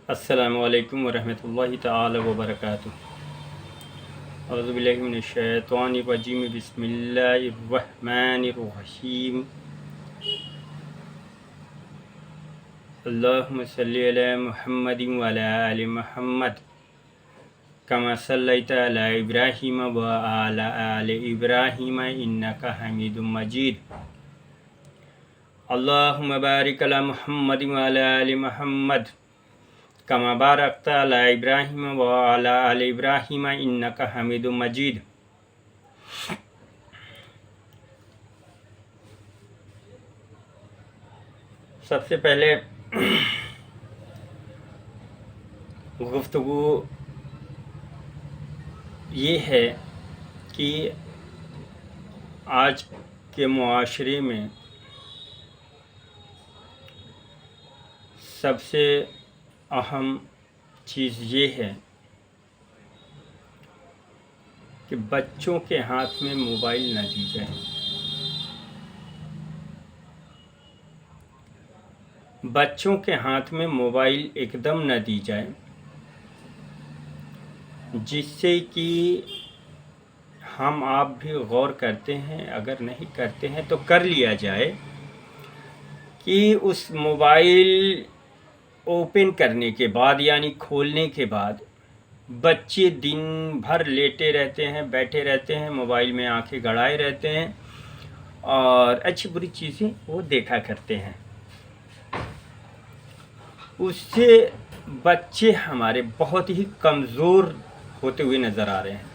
السلام علیکم ورحمۃ اللہ تعالی وبرکاتہ۔ اعوذ باللہ من الشیطان الرجیم، بسم اللہ الرحمن الرحیم۔ اللہم صلی علی محمد وعلی آل محمد کما صلیت علی ابراہیم وعلی آل ابراہیم انک حمید مجید۔ اللہم بارک علی محمد وعلی آل محمد کما بارکت علی ابراہیم وعلی آل ابراہیم انک حمید مجید۔ سب سے پہلے گفتگو یہ ہے کہ آج کے معاشرے میں سب سے اہم چیز یہ ہے کہ بچوں کے ہاتھ میں موبائل نہ دی جائے۔ بچوں کے ہاتھ میں موبائل ایک دم نہ دی جائے، جس سے کہ ہم آپ بھی غور کرتے ہیں، اگر نہیں کرتے ہیں تو کر لیا جائے کہ اس موبائل اوپن کرنے کے بعد یعنی کھولنے کے بعد بچے دن بھر لیٹے رہتے ہیں، بیٹھے رہتے ہیں، موبائل میں آنکھیں گڑائے رہتے ہیں اور اچھی بری چیزیں وہ دیکھا کرتے ہیں۔ اس سے بچے ہمارے بہت ہی کمزور ہوتے ہوئے نظر آ رہے ہیں،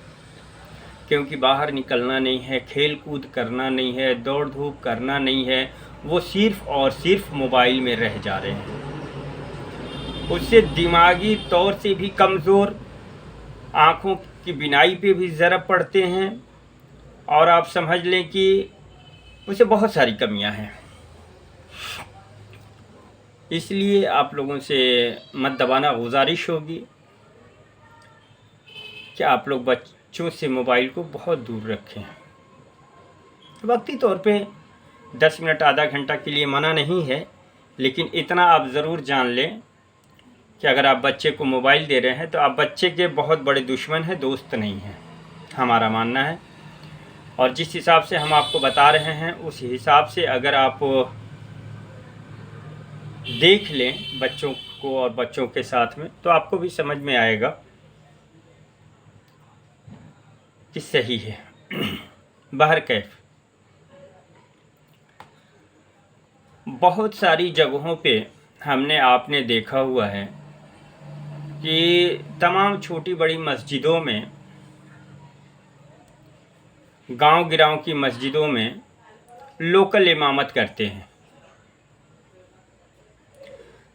کیونکہ باہر نکلنا نہیں ہے، کھیل کود کرنا نہیں ہے، دوڑ دھوپ کرنا نہیں ہے، وہ صرف اور صرف موبائل میں رہ جا رہے ہیں۔ اس سے دماغی طور سے بھی کمزور، آنکھوں کی بینائی پہ بھی ضرر پڑتے ہیں، اور آپ سمجھ لیں کہ اسے بہت ساری کمیاں ہیں۔ اس لیے آپ لوگوں سے مؤدبانہ گزارش ہوگی کہ آپ لوگ بچوں سے موبائل کو بہت دور رکھیں۔ وقتی طور پہ 10 منٹ آدھا گھنٹہ کے لیے منع نہیں ہے، لیکن اتنا آپ ضرور جان لیں کہ اگر آپ بچے کو موبائل دے رہے ہیں تو آپ بچے کے بہت بڑے دشمن ہیں، دوست نہیں ہیں، ہمارا ماننا ہے۔ اور جس حساب سے ہم آپ کو بتا رہے ہیں اس حساب سے اگر آپ دیکھ لیں بچوں کو اور بچوں کے ساتھ میں، تو آپ کو بھی سمجھ میں آئے گا کہ صحیح ہے۔ بہرکیف بہت ساری جگہوں پہ ہم نے آپ نے دیکھا ہوا ہے کہ تمام چھوٹی بڑی مسجدوں میں، گاؤں گراؤں کی مسجدوں میں لوکل امامت کرتے ہیں،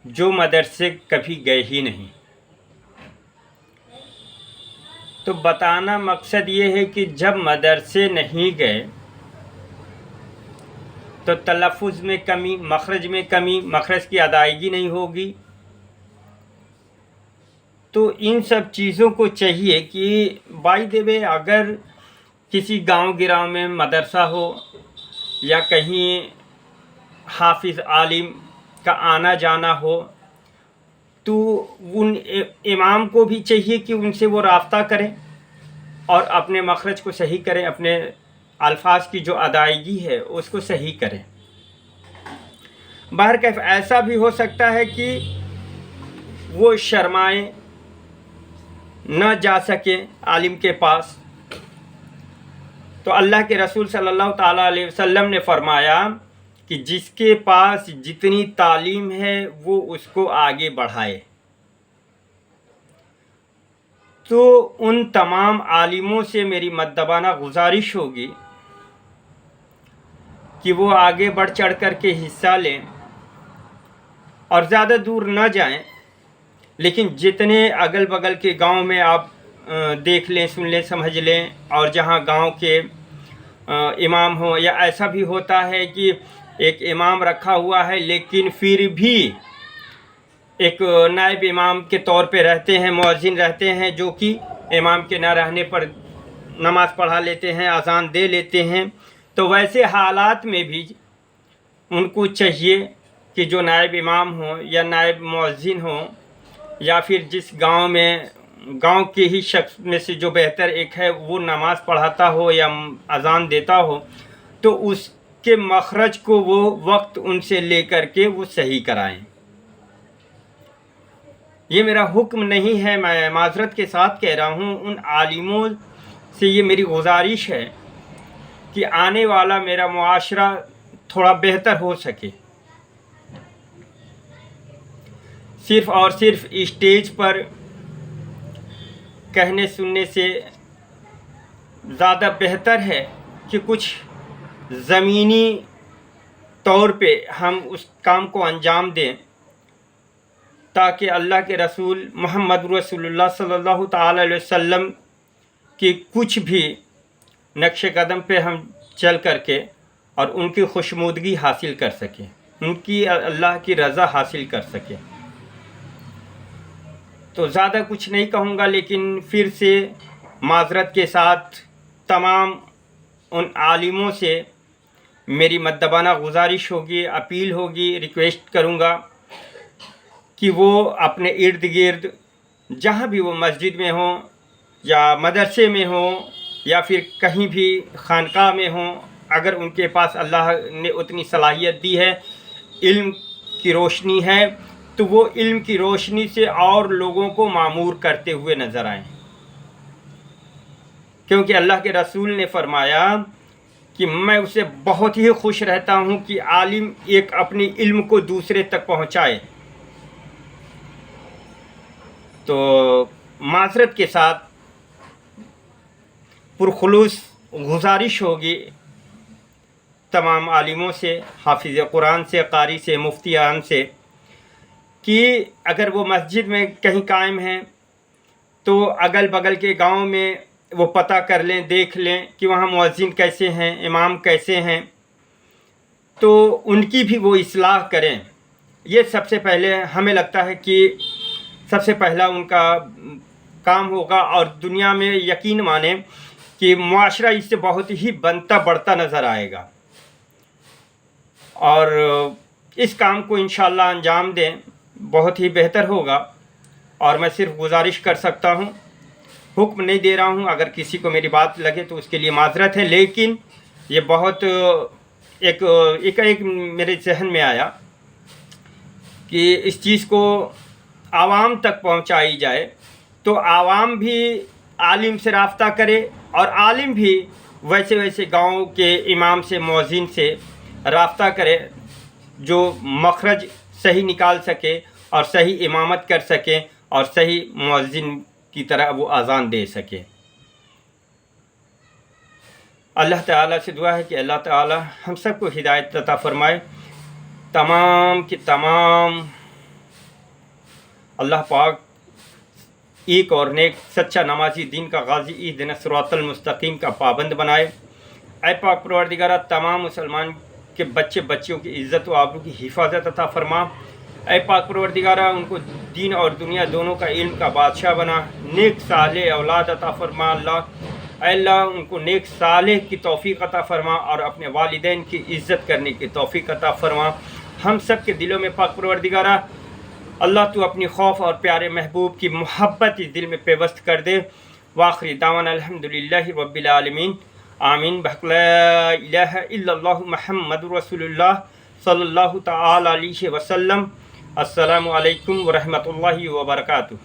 جو مدرسے کبھی گئے ہی نہیں۔ تو بتانا مقصد یہ ہے کہ جب مدرسے نہیں گئے تو تلفظ میں کمی، مخرج میں کمی، مخرج کی ادائیگی نہیں ہوگی۔ تو ان سب چیزوں کو چاہیے کہ بائی دی وے اگر کسی گاؤں گراؤں میں مدرسہ ہو یا کہیں حافظ عالم کا آنا جانا ہو، تو ان امام کو بھی چاہیے کہ ان سے وہ رابطہ کریں اور اپنے مخرج کو صحیح کریں، اپنے الفاظ کی جو ادائیگی ہے اس کو صحیح کریں۔ بہرکیف ایسا بھی ہو سکتا ہے کہ وہ شرمائیں، نہ جا سکیں عالم کے پاس، تو اللہ کے رسول صلی اللہ تعالیٰ علیہ وسلم نے فرمایا کہ جس کے پاس جتنی تعلیم ہے وہ اس کو آگے بڑھائے۔ تو ان تمام عالموں سے میری مؤدبانہ گزارش ہوگی کہ وہ آگے بڑھ چڑھ کر کے حصہ لیں اور زیادہ دور نہ جائیں، لیکن جتنے اگل بغل کے گاؤں میں آپ دیکھ لیں، سن لیں، سمجھ لیں، اور جہاں گاؤں کے امام ہوں، یا ایسا بھی ہوتا ہے کہ ایک امام رکھا ہوا ہے لیکن پھر بھی ایک نائب امام کے طور پہ رہتے ہیں، مؤذن رہتے ہیں، جو کہ امام کے نہ رہنے پر نماز پڑھا لیتے ہیں، اذان دے لیتے ہیں۔ تو ویسے حالات میں بھی ان کو چاہیے کہ جو نائب امام ہوں یا نائب مؤذن ہوں یا پھر جس گاؤں میں گاؤں کے ہی شخص میں سے جو بہتر ایک ہے وہ نماز پڑھاتا ہو یا اذان دیتا ہو تو اس کے مخرج کو وہ وقت ان سے لے کر کے وہ صحیح کرائیں۔ یہ میرا حکم نہیں ہے، میں معذرت کے ساتھ کہہ رہا ہوں، ان عالموں سے یہ میری گزارش ہے کہ آنے والا میرا معاشرہ تھوڑا بہتر ہو سکے۔ صرف اور صرف اسٹیج پر کہنے سننے سے زیادہ بہتر ہے کہ کچھ زمینی طور پہ ہم اس کام کو انجام دیں تاکہ اللہ کے رسول محمد رسول اللہ صلی اللہ تعالی علیہ وسلم کی کچھ بھی نقش قدم پہ ہم چل کر کے اور ان کی خوشنودگی حاصل کر سکیں، ان کی اللہ کی رضا حاصل کر سکیں۔ تو زیادہ کچھ نہیں کہوں گا، لیکن پھر سے معذرت کے ساتھ تمام ان عالموں سے میری مؤدبانہ گزارش ہوگی، اپیل ہوگی، ریکویسٹ کروں گا کہ وہ اپنے ارد گرد جہاں بھی وہ مسجد میں ہوں یا مدرسے میں ہوں یا پھر کہیں بھی خانقاہ میں ہوں، اگر ان کے پاس اللہ نے اتنی صلاحیت دی ہے، علم کی روشنی ہے، تو وہ علم کی روشنی سے اور لوگوں کو معمور کرتے ہوئے نظر آئیں، کیونکہ اللہ کے رسول نے فرمایا کہ میں اسے بہت ہی خوش رہتا ہوں کہ عالم ایک اپنی علم کو دوسرے تک پہنچائے۔ تو معذرت کے ساتھ پرخلوص گزارش ہوگی تمام عالموں سے، حافظ قرآن سے، قاری سے، مفتیان سے، کہ اگر وہ مسجد میں کہیں قائم ہیں تو اگل بغل کے گاؤں میں وہ پتہ کر لیں، دیکھ لیں کہ وہاں مؤذن کیسے ہیں، امام کیسے ہیں، تو ان کی بھی وہ اصلاح کریں۔ یہ سب سے پہلے ہمیں لگتا ہے کہ سب سے پہلا ان کا کام ہوگا، اور دنیا میں یقین مانیں کہ معاشرہ اس سے بہت ہی بنتا بڑھتا نظر آئے گا، اور اس کام کو انشاءاللہ انجام دیں، بہت ہی بہتر ہوگا۔ اور میں صرف گزارش کر سکتا ہوں، حکم نہیں دے رہا ہوں، اگر کسی کو میری بات لگے تو اس کے لیے معذرت ہے، لیکن یہ بہت ایک میرے ذہن میں آیا کہ اس چیز کو عوام تک پہنچائی جائے، تو عوام بھی عالم سے رابطہ کرے اور عالم بھی ویسے گاؤں کے امام سے، مؤذن سے رابطہ کرے جو مخرج صحیح نکال سکے اور صحیح امامت کر سکے اور صحیح مؤذن کی طرح وہ اذان دے سکے۔ اللہ تعالیٰ سے دعا ہے کہ اللہ تعالیٰ ہم سب کو ہدایت عطا فرمائے، تمام کی تمام اللہ پاک ایک اور نیک سچا نمازی، دین کا غازی، اہدنا الصراط المستقیم کا پابند بنائے۔ اے پاک پروردگارہ، تمام مسلمان کے بچیوں کی عزت و آبرو کی حفاظت عطا فرما۔ اے پاک پروردگارہ، ان کو دین اور دنیا دونوں کا علم کا بادشاہ بنا، نیک صالح اولاد عطا فرما۔ اے اللہ، ان کو نیک صالح کی توفیق عطا فرما اور اپنے والدین کی عزت کرنے کی توفیق عطا فرما۔ ہم سب کے دلوں میں پاک پروردگارہ اللہ تو اپنی خوف اور پیارے محبوب کی محبت اس دل میں پیوست کر دے۔ وآخر دعوانا الحمدللہ رب العالمین، آمین بحق لا الہ الا اللہ محمد رسول اللہ صلی اللہ تعالی علیہ وسلم۔ السلام علیکم ورحمۃ اللہ وبرکاتہ۔